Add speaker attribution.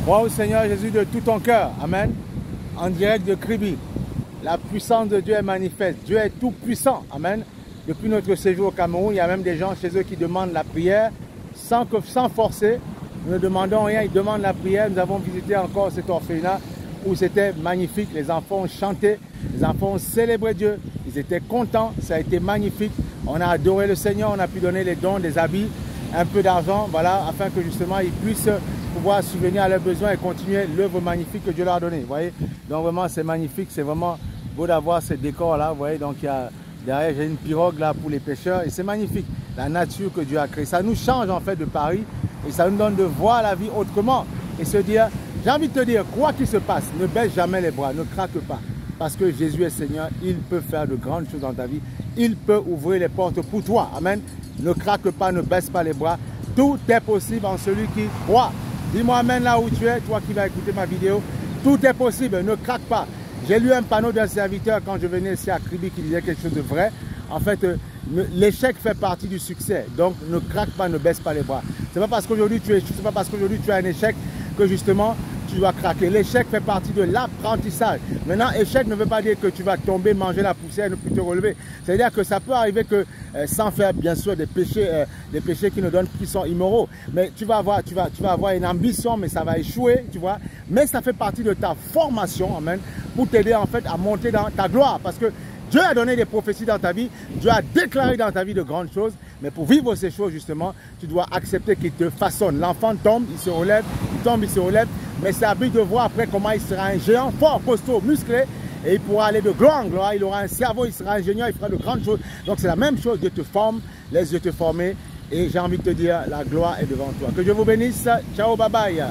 Speaker 1: Crois au Seigneur Jésus de tout ton cœur. Amen. En direct de Kribi. La puissance de Dieu est manifeste. Dieu est tout puissant. Amen. Depuis notre séjour au Cameroun, il y a même des gens chez eux qui demandent la prière sans forcer. Nous ne demandons rien, ils demandent la prière. Nous avons visité encore cet orphelinat où c'était magnifique. Les enfants ont chanté, les enfants ont célébré Dieu. Ils étaient contents, ça a été magnifique. On a adoré le Seigneur, on a pu donner les dons, des habits, un peu d'argent, voilà, afin que justement ils puissent pouvoir subvenir à leurs besoins et continuer l'œuvre magnifique que Dieu leur a donnée. Vous voyez, donc vraiment c'est magnifique, c'est vraiment beau d'avoir ce décor-là. Vous voyez, donc il y a derrière, j'ai une pirogue là pour les pêcheurs et c'est magnifique. La nature que Dieu a créée, ça nous change en fait de Paris et ça nous donne de voir la vie autrement et se dire, j'ai envie de te dire, quoi qu'il se passe, ne baisse jamais les bras, ne craque pas. Parce que Jésus est Seigneur, il peut faire de grandes choses dans ta vie. Il peut ouvrir les portes pour toi. Amen. Ne craque pas, ne baisse pas les bras. Tout est possible en celui qui croit. Dis-moi Amen là où tu es, toi qui vas écouter ma vidéo. Tout est possible, ne craque pas. J'ai lu un panneau d'un serviteur quand je venais ici à Kribi qui disait quelque chose de vrai. En fait, l'échec fait partie du succès. Donc ne craque pas, ne baisse pas les bras. C'est pas parce qu'aujourd'hui tu as un échec que justement tu vas craquer. L'échec fait partie de l'apprentissage. Maintenant, échec ne veut pas dire que tu vas tomber, manger la poussière et ne plus te relever. C'est-à-dire que ça peut arriver que, sans faire bien sûr des péchés qui ne donnent, qui sont immoraux, mais tu vas avoir une ambition, mais ça va échouer, tu vois. Mais ça fait partie de ta formation, amen, pour t'aider en fait à monter dans ta gloire. Parce que Dieu a donné des prophéties dans ta vie, Dieu a déclaré dans ta vie de grandes choses, mais pour vivre ces choses justement, tu dois accepter qu'il te façonne. L'enfant tombe, il se relève, il tombe, il se relève, mais c'est à but de voir après comment il sera un géant fort, costaud, musclé, et il pourra aller de gloire en gloire, il aura un cerveau, il sera ingénieur, il fera de grandes choses. Donc c'est la même chose, Dieu te forme, laisse Dieu te former, et j'ai envie de te dire, la gloire est devant toi. Que Dieu vous bénisse, ciao, bye bye.